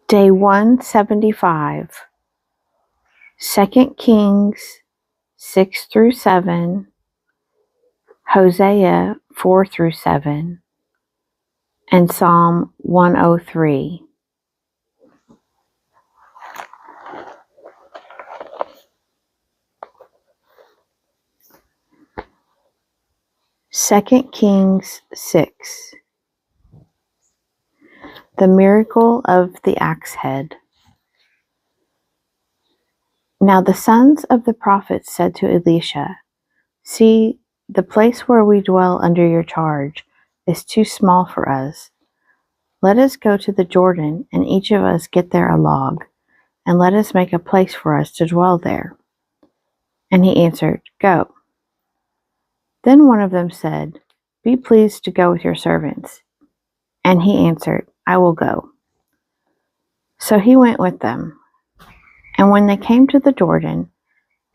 Day 175, 2 Kings 6 through 7, Hosea 4 through 7, and Psalm 103. Second Kings 6. The miracle of the axe head. Now the sons of the prophets said to Elisha, "See, the place where we dwell under your charge is too small for us. Let us go to the Jordan, and each of us get there a log, and let us make a place for us to dwell there." And he answered, "Go." Then one of them said, "Be pleased to go with your servants." And he answered, "I will go." So he went with them. And when they came to the Jordan,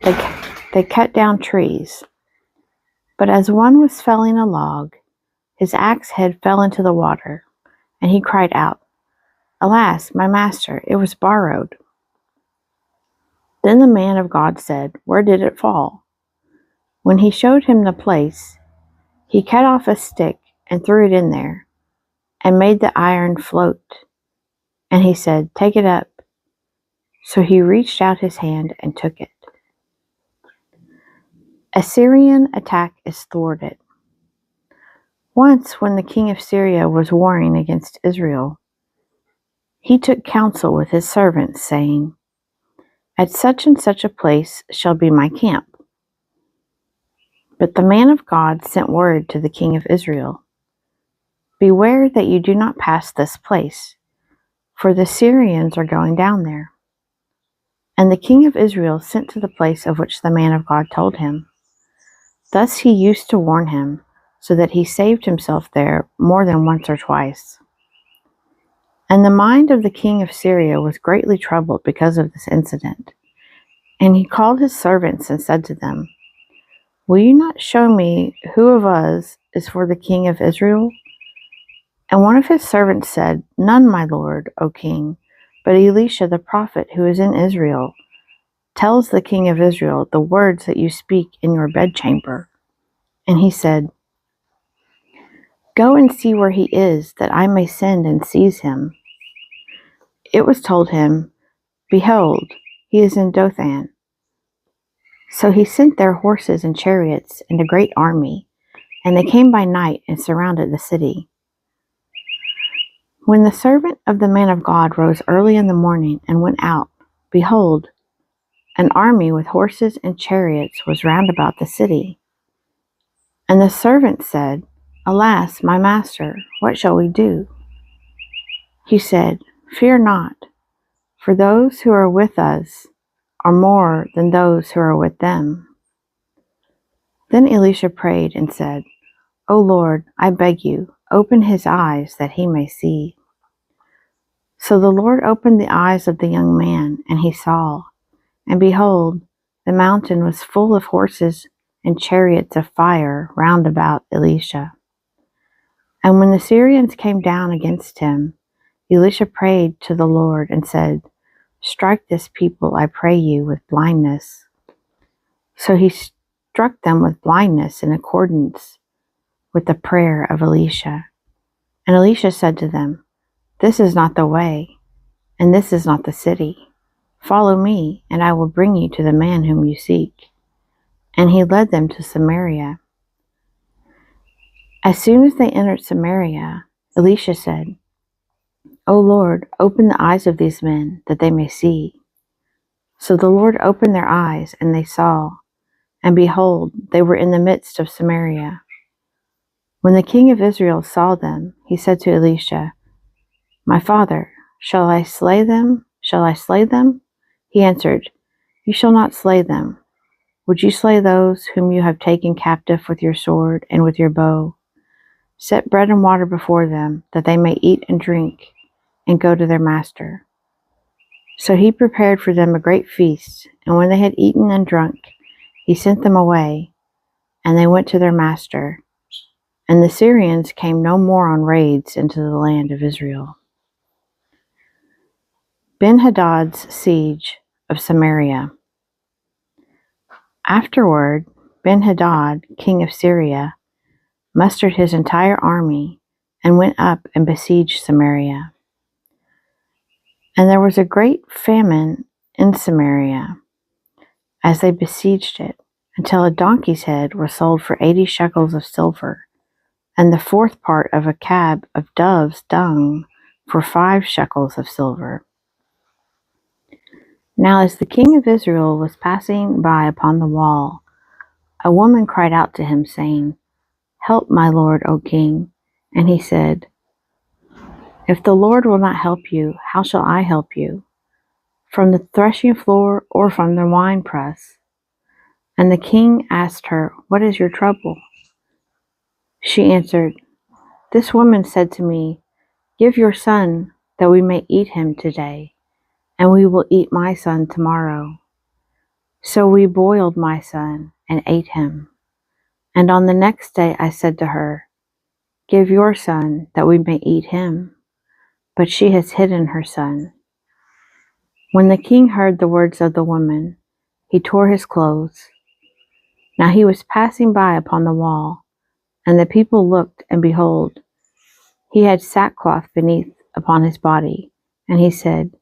they cut down trees. But as one was felling a log, his axe head fell into the water, and he cried out, "Alas, my master, it was borrowed." Then the man of God said, "Where did it fall?" When he showed him the place, he cut off a stick and threw it in there, and made the iron float. And he said, "Take it up." So he reached out his hand and took it. A Syrian attack is thwarted. Once, when the king of Syria was warring against Israel, he took counsel with his servants, saying, "At such and such a place shall be my camp." But the man of God sent word to the king of Israel, "Beware that you do not pass this place, for the Syrians are going down there." And the king of Israel sent to the place of which the man of God told him. Thus he used to warn him, so that he saved himself there more than once or twice. And the mind of the king of Syria was greatly troubled because of this incident. And he called his servants and said to them, "Will you not show me who of us is for the king of Israel?" And one of his servants said, "None, my lord, O king, but Elisha the prophet who is in Israel tells the king of Israel the words that you speak in your bedchamber." And he said, "Go and see where he is, that I may send and seize him." It was told him, "Behold, he is in Dothan." So he sent their horses and chariots and a great army, and they came by night and surrounded the city. When the servant of the man of God rose early in the morning and went out, behold, an army with horses and chariots was round about the city. And the servant said, "Alas, my master, what shall we do?" He said, "Fear not, for those who are with us are more than those who are with them." Then Elisha prayed and said, "O Lord, I beg you, open his eyes that he may see." So the Lord opened the eyes of the young man, and he saw. And behold, the mountain was full of horses and chariots of fire round about Elisha. And when the Syrians came down against him, Elisha prayed to the Lord and said, "Strike this people, I pray you, with blindness." So he struck them with blindness in accordance with the prayer of Elisha. And Elisha said to them, "This is not the way, and this is not the city. Follow me, and I will bring you to the man whom you seek." And he led them to Samaria. As soon as they entered Samaria, Elisha said, "O Lord, open the eyes of these men, that they may see." So the Lord opened their eyes, and they saw, and behold, they were in the midst of Samaria. When the king of Israel saw them, he said to Elisha, "My father, shall I slay them? Shall I slay them?" He answered, "You shall not slay them. Would you slay those whom you have taken captive with your sword and with your bow? Set bread and water before them, that they may eat and drink, and go to their master." So he prepared for them a great feast, and when they had eaten and drunk, he sent them away, and they went to their master. And the Syrians came no more on raids into the land of Israel. Ben-Hadad's siege of Samaria. Afterward, Ben-Hadad, king of Syria, mustered his entire army and went up and besieged Samaria. And there was a great famine in Samaria as they besieged it, until a donkey's head was sold for 80 shekels of silver, and the fourth part of a cab of dove's dung for 5 shekels of silver. Now as the king of Israel was passing by upon the wall, a woman cried out to him, saying, "Help, my lord, O king." And he said, "If the Lord will not help you, how shall I help you? From the threshing floor or from the winepress?" And the king asked her, "What is your trouble?" She answered, "This woman said to me, 'Give your son, that we may eat him today, and we will eat my son tomorrow.' So we boiled my son and ate him. And on the next day I said to her, 'Give your son, that we may eat him.' But she has hidden her son." When the king heard the words of the woman, he tore his clothes. Now he was passing by upon the wall, and the people looked, and behold, he had sackcloth beneath upon his body. And he said,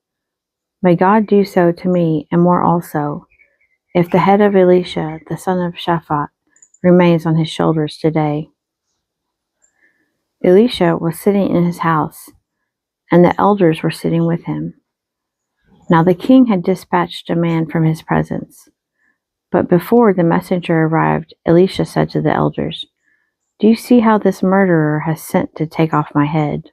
"May God do so to me, and more also, if the head of Elisha, the son of Shaphat, remains on his shoulders today." Elisha was sitting in his house, and the elders were sitting with him. Now the king had dispatched a man from his presence. But before the messenger arrived, Elisha said to the elders, "Do you see how this murderer has sent to take off my head?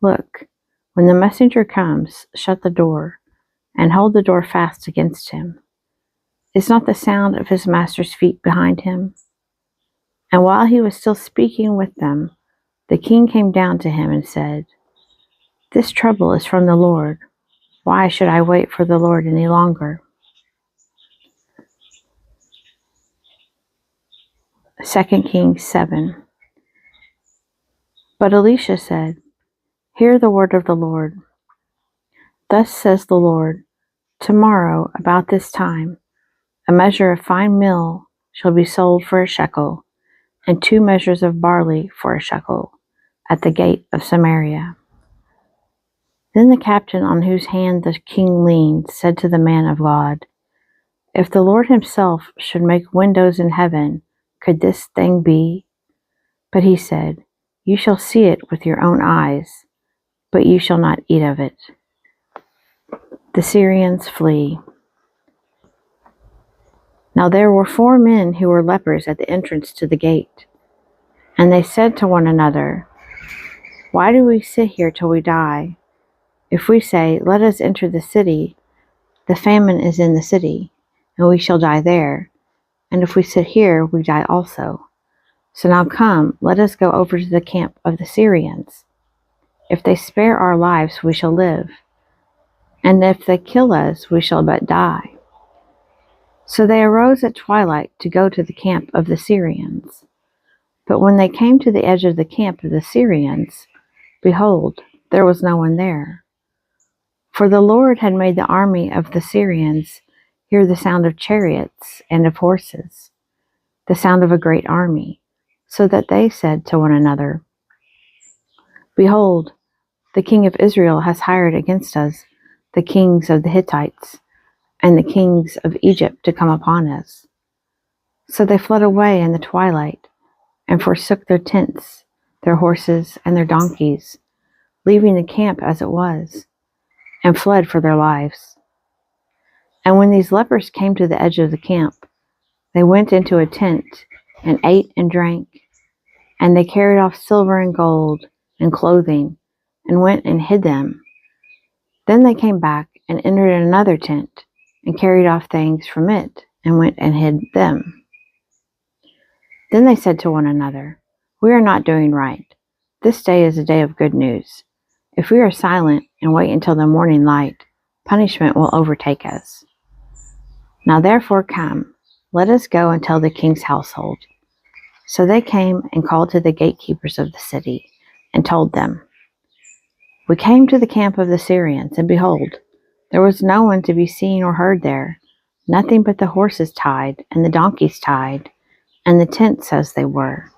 Look, when the messenger comes, shut the door, and hold the door fast against him. Is not the sound of his master's feet behind him?" And while he was still speaking with them, the king came down to him and said, "This trouble is from the Lord. Why should I wait for the Lord any longer?" 2 Kings 7. But Elisha said, "Hear the word of the Lord. Thus says the Lord, tomorrow about this time, a measure of fine meal shall be sold for a shekel, and 2 measures of barley for a shekel, at the gate of Samaria." Then the captain on whose hand the king leaned said to the man of God, "If the Lord himself should make windows in heaven, could this thing be?" But he said, "You shall see it with your own eyes, but you shall not eat of it." The Syrians flee. Now there were 4 men who were lepers at the entrance to the gate. And they said to one another, "Why do we sit here till we die? If we say, 'Let us enter the city,' the famine is in the city, and we shall die there. And if we sit here, we die also. So now come, let us go over to the camp of the Syrians. If they spare our lives, we shall live. And if they kill us, we shall but die." So they arose at twilight to go to the camp of the Syrians. But when they came to the edge of the camp of the Syrians, behold, there was no one there. For the Lord had made the army of the Syrians hear the sound of chariots and of horses, the sound of a great army, so that they said to one another, "Behold, the king of Israel has hired against us the kings of the Hittites and the kings of Egypt to come upon us." So they fled away in the twilight and forsook their tents, their horses, and their donkeys, leaving the camp as it was, and fled for their lives. And when these lepers came to the edge of the camp, they went into a tent and ate and drank, and they carried off silver and gold and clothing, and went and hid them. Then they came back and entered another tent, and carried off things from it, and went and hid them. Then they said to one another, "We are not doing right. This day is a day of good news. If we are silent and wait until the morning light, punishment will overtake us. Now therefore come, let us go and tell the king's household." So they came and called to the gatekeepers of the city, and told them, "We came to the camp of the Syrians, and behold, There was no one to be seen or heard there, nothing but the horses tied, and the donkeys tied, and the tents as they were.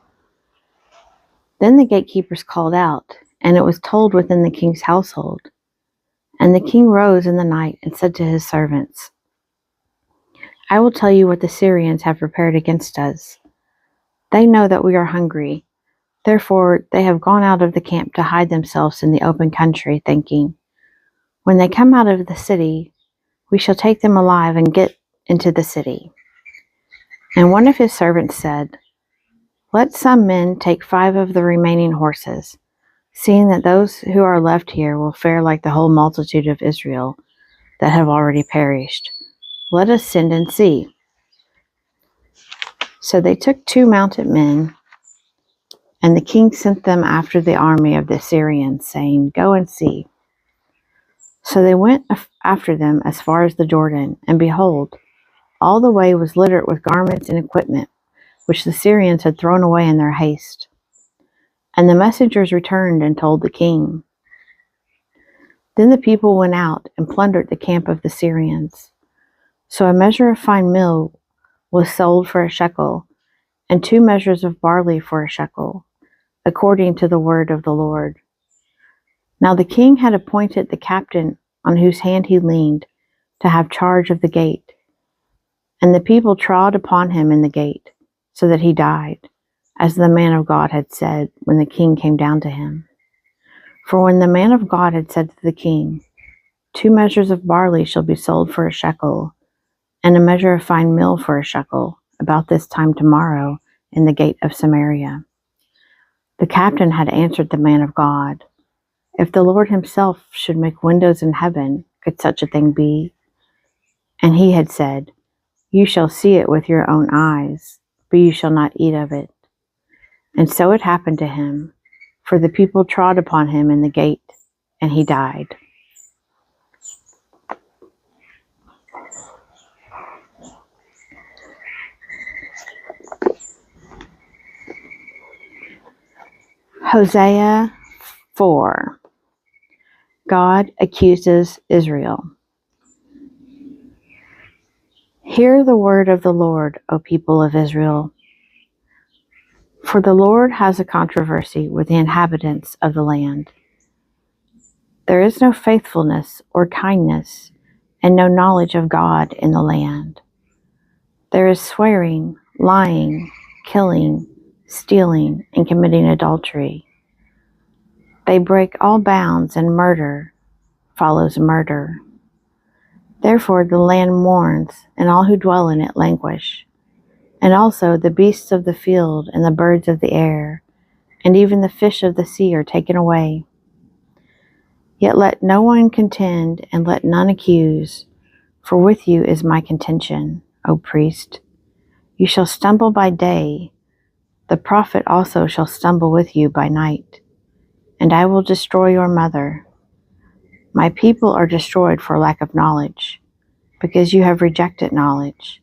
Then the gatekeepers called out, and it was told within the king's household. And the king rose in the night and said to his servants, I will tell you what the Syrians have prepared against us. They know that we are hungry. Therefore, they have gone out of the camp to hide themselves in the open country, thinking, when they come out of the city, we shall take them alive and get into the city. And one of his servants said, let some men take 5 of the remaining horses, seeing that those who are left here will fare like the whole multitude of Israel that have already perished. Let us send and see. So they took 2 mounted men, and the king sent them after the army of the Syrians, saying, go and see. So they went after them as far as the Jordan, and behold, all the way was littered with garments and equipment, which the Syrians had thrown away in their haste. And the messengers returned and told the king. Then the people went out and plundered the camp of the Syrians. So a measure of fine meal was sold for a shekel, and 2 measures of barley for a shekel, according to the word of the Lord. Now the king had appointed the captain on whose hand he leaned to have charge of the gate. And the people trod upon him in the gate, so that he died, as the man of God had said when the king came down to him. For when the man of God had said to the king, 2 measures of barley shall be sold for a shekel, and a measure of fine meal for a shekel, about this time tomorrow, in the gate of Samaria. The captain had answered the man of God, if the Lord himself should make windows in heaven, could such a thing be? And he had said, you shall see it with your own eyes, but you shall not eat of it. And so it happened to him, for the people trod upon him in the gate, and he died. Hosea 4. God accuses Israel. Hear the word of the Lord, O people of Israel. For the Lord has a controversy with the inhabitants of the land. There is no faithfulness or kindness, and no knowledge of God in the land. There is swearing, lying, killing, stealing, and committing adultery. They break all bounds, and murder follows murder. Therefore the land mourns, and all who dwell in it languish. And also the beasts of the field, and the birds of the air, and even the fish of the sea are taken away. Yet let no one contend, and let none accuse, for with you is my contention, O priest. You shall stumble by day, the prophet also shall stumble with you by night, and I will destroy your mother. My people are destroyed for lack of knowledge, because you have rejected knowledge.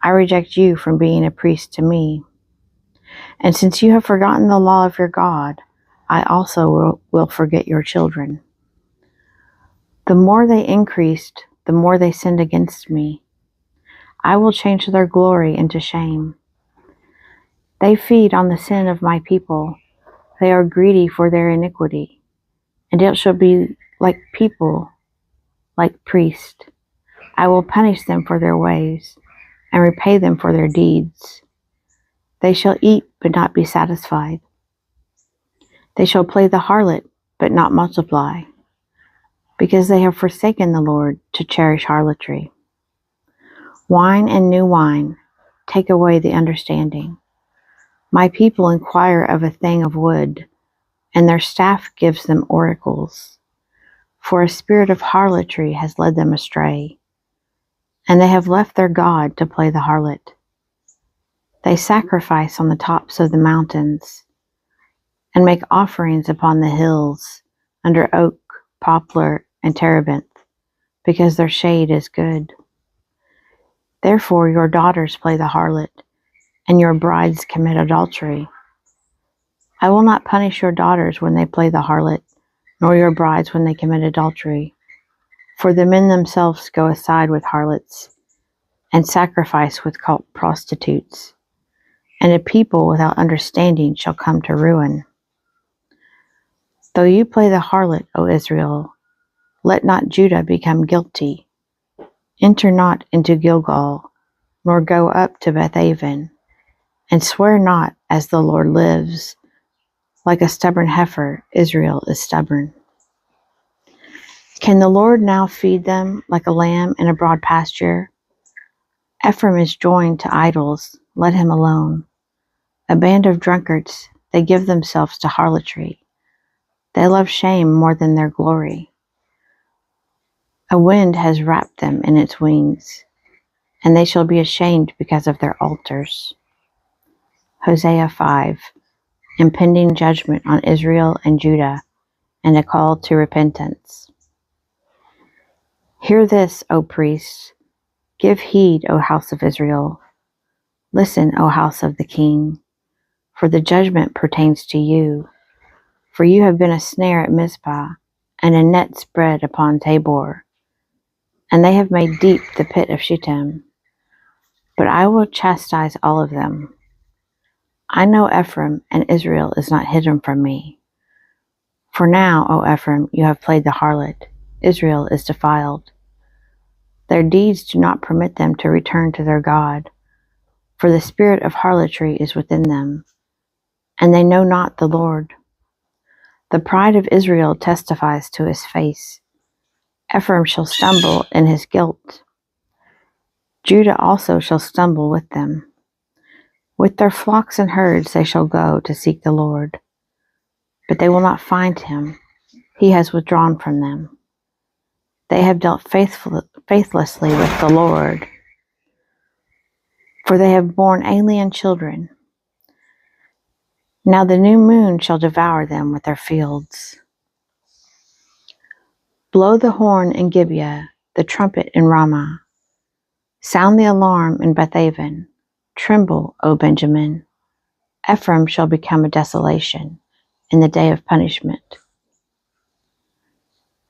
I reject you from being a priest to me. And since you have forgotten the law of your God, I also will forget your children. The more they increased, the more they sinned against me. I will change their glory into shame. They feed on the sin of my people. They are greedy for their iniquity. And it shall be like people, like priests. I will punish them for their ways, and repay them for their deeds. They shall eat, but not be satisfied. They shall play the harlot, but not multiply, because they have forsaken the Lord to cherish harlotry. Wine and new wine take away the understanding. My people inquire of a thing of wood, and their staff gives them oracles. For a spirit of harlotry has led them astray, and they have left their God to play the harlot. They sacrifice on the tops of the mountains, and make offerings upon the hills, under oak, poplar, and terebinth, because their shade is good. Therefore your daughters play the harlot, and your brides commit adultery. I will not punish your daughters when they play the harlot, nor your brides when they commit adultery. For the men themselves go aside with harlots, and sacrifice with prostitutes, and a people without understanding shall come to ruin. Though you play the harlot, O Israel, let not Judah become guilty. Enter not into Gilgal, nor go up to Bethaven, and swear not as the Lord lives. Like a stubborn heifer, Israel is stubborn. Can the Lord now feed them like a lamb in a broad pasture? Ephraim is joined to idols, let him alone. A band of drunkards, they give themselves to harlotry. They love shame more than their glory. A wind has wrapped them in its wings, and they shall be ashamed because of their altars. Hosea 5. Impending judgment on Israel and Judah, and a call to repentance. Hear this, O priests. Give heed, O house of Israel. Listen, O house of the king, for the judgment pertains to you. For you have been a snare at Mizpah, and a net spread upon Tabor. And they have made deep the pit of Shittim. But I will chastise all of them. I know Ephraim, and Israel is not hidden from me. For now, O Ephraim, you have played the harlot. Israel is defiled. Their deeds do not permit them to return to their God, for the spirit of harlotry is within them, and they know not the Lord. The pride of Israel testifies to his face. Ephraim shall stumble in his guilt. Judah also shall stumble with them. With their flocks and herds they shall go to seek the Lord. But they will not find him. He has withdrawn from them. They have dealt faithlessly with the Lord, for they have borne alien children. Now the new moon shall devour them with their fields. Blow the horn in Gibeah, the trumpet in Ramah. Sound the alarm in Bethaven. Tremble, O Benjamin. Ephraim shall become a desolation in the day of punishment.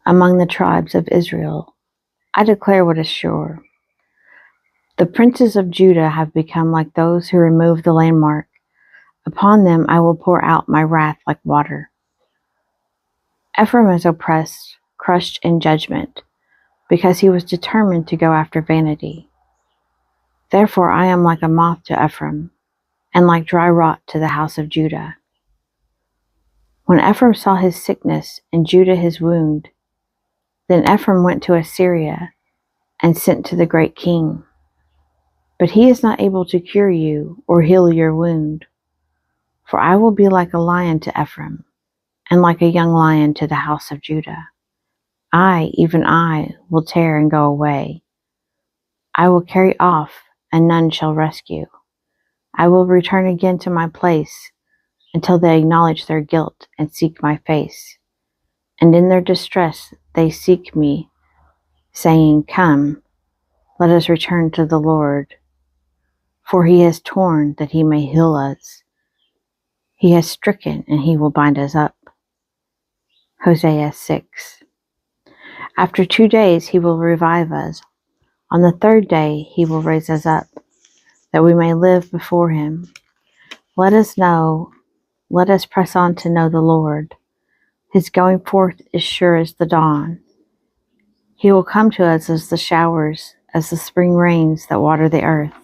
Among the tribes of Israel, I declare what is sure. The princes of Judah have become like those who remove the landmark. Upon them I will pour out my wrath like water. Ephraim is oppressed, crushed in judgment, because he was determined to go after vanity. Therefore I am like a moth to Ephraim, and like dry rot to the house of Judah. When Ephraim saw his sickness and Judah his wound, then Ephraim went to Assyria and sent to the great king. But he is not able to cure you or heal your wound. For I will be like a lion to Ephraim, and like a young lion to the house of Judah. I, even I, will tear and go away. I will carry off, and none shall rescue. I will return again to my place, until they acknowledge their guilt and seek my face. And in their distress they seek me, saying, Come, let us return to the Lord. For he has torn that he may heal us. He has stricken, and he will bind us up. Hosea 6. After 2 days he will revive us. On the third day he will raise us up, that we may live before him. Let us press on to know the Lord. His going forth is sure as the dawn. He will come to us as the showers, as the spring rains that water the earth.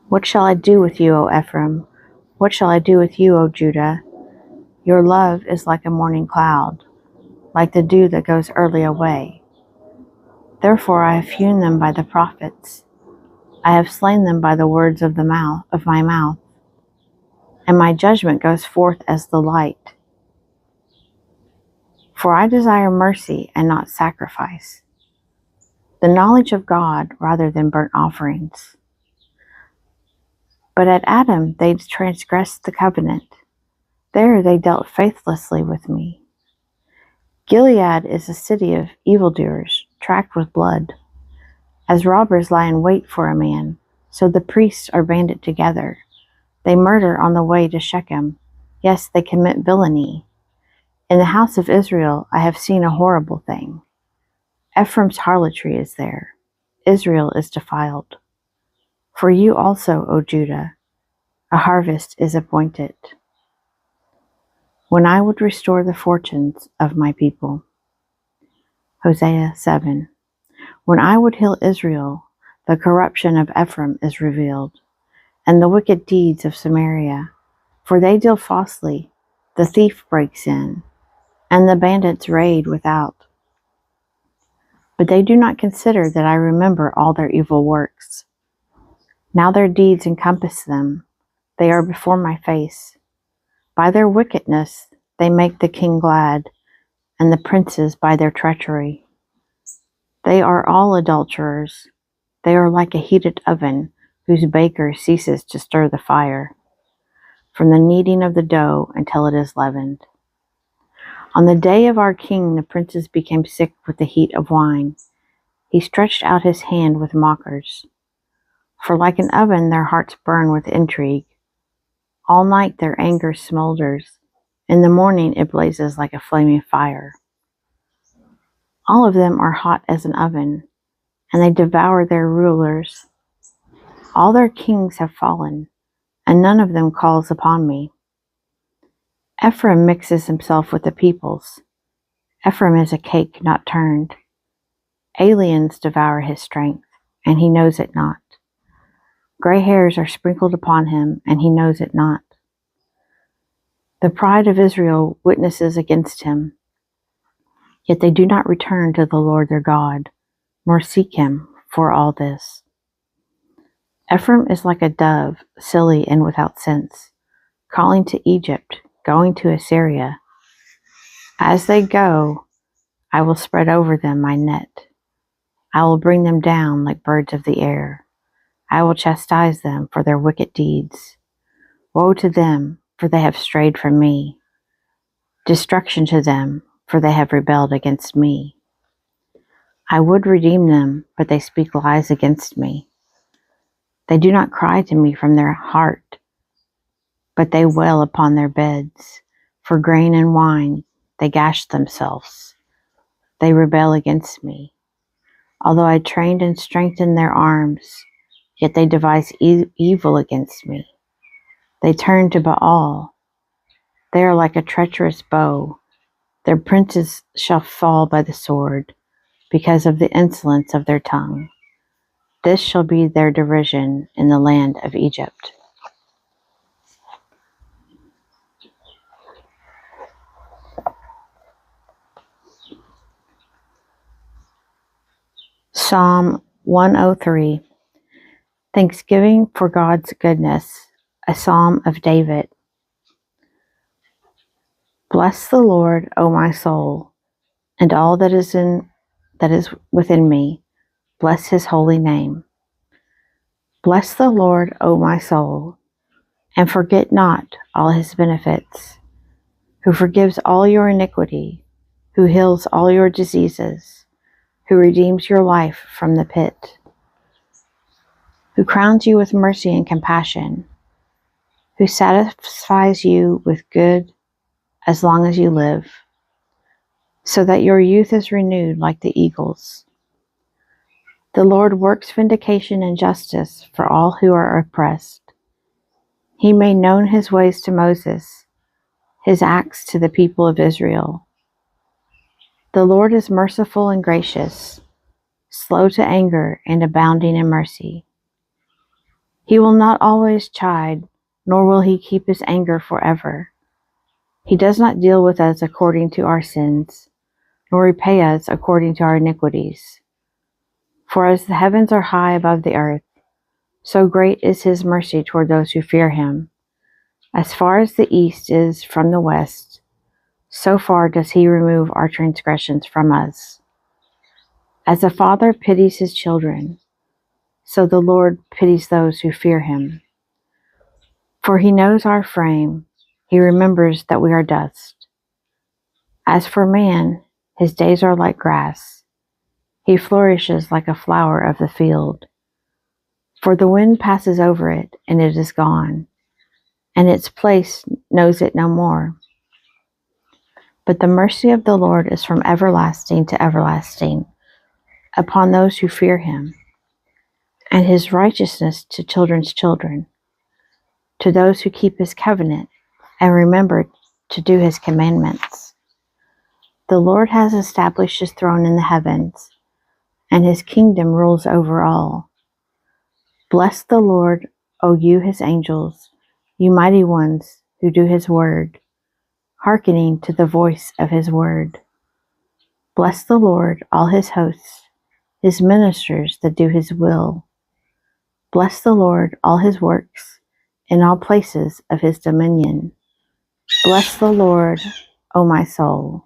What shall I do with you, O Ephraim? What shall I do with you, O Judah? Your love is like a morning cloud, like the dew that goes early away. Therefore I have hewn them by the prophets. I have slain them by the words of my mouth. And my judgment goes forth as the light. For I desire mercy and not sacrifice, the knowledge of God rather than burnt offerings. But at Adam they transgressed the covenant. There they dealt faithlessly with me. Gilead is a city of evildoers, tracked with blood. As robbers lie in wait for a man, so the priests are banded together. They murder on the way to Shechem. Yes, they commit villainy. In the house of Israel I have seen a horrible thing. Ephraim's harlotry is there. Israel is defiled. For you also, O Judah, a harvest is appointed, when I would restore the fortunes of my people. Hosea 7. When I would heal Israel, the corruption of Ephraim is revealed, and the wicked deeds of Samaria. For they deal falsely, the thief breaks in, and the bandits raid without. But they do not consider that I remember all their evil works. Now their deeds encompass them. They are before my face. By their wickedness they make the king glad, and the princes by their treachery. They are all adulterers. They are like a heated oven, whose baker ceases to stir the fire, from the kneading of the dough until it is leavened. On the day of our king the princes became sick with the heat of wine. He stretched out his hand with mockers. For like an oven their hearts burn with intrigue. All night their anger smolders. In the morning it blazes like a flaming fire. All of them are hot as an oven, and they devour their rulers. All their kings have fallen, and none of them calls upon me. Ephraim mixes himself with the peoples. Ephraim is a cake not turned. Aliens devour his strength, and he knows it not. Gray hairs are sprinkled upon him, and he knows it not. The pride of Israel witnesses against him, yet they do not return to the Lord their God, nor seek him for all this. Ephraim is like a dove, silly and without sense, calling to Egypt, going to Assyria. As they go, I will spread over them my net. I will bring them down like birds of the air. I will chastise them for their wicked deeds. Woe to them, for they have strayed from me. Destruction to them, for they have rebelled against me. I would redeem them, but they speak lies against me. They do not cry to me from their heart, but they wail upon their beds. For grain and wine they gash themselves. They rebel against me. Although I trained and strengthened their arms, yet they devise evil against me. They turn to Baal. They are like a treacherous bow. Their princes shall fall by the sword, because of the insolence of their tongue. This shall be their derision in the land of Egypt. Psalm 103. Thanksgiving for God's goodness, a psalm of David. Bless the Lord, O my soul, and all that is within me. Bless his holy name. Bless the Lord, O my soul, and forget not all his benefits, who forgives all your iniquity, who heals all your diseases, who redeems your life from the pit, who crowns you with mercy and compassion, who satisfies you with good as long as you live, so that your youth is renewed like the eagles. The Lord works vindication and justice for all who are oppressed. He made known his ways to Moses, his acts to the people of Israel. The Lord is merciful and gracious, slow to anger and abounding in mercy. He will not always chide, nor will he keep his anger forever. He does not deal with us according to our sins, nor repay us according to our iniquities. For as the heavens are high above the earth, so great is his mercy toward those who fear him. As far as the east is from the west, so far does he remove our transgressions from us. As a father pities his children, so the Lord pities those who fear him. For he knows our frame, he remembers that we are dust. As for man, his days are like grass. He flourishes like a flower of the field. For the wind passes over it, and it is gone, and its place knows it no more. But the mercy of the Lord is from everlasting to everlasting upon those who fear him, and his righteousness to children's children, to those who keep his covenant and remember to do his commandments. The Lord has established his throne in the heavens, and his kingdom rules over all. Bless the Lord, O you his angels, you mighty ones who do his word, hearkening to the voice of his word. Bless the Lord, all his hosts, his ministers that do his will. Bless the Lord, all his works, in all places of his dominion. Bless the Lord, O my soul.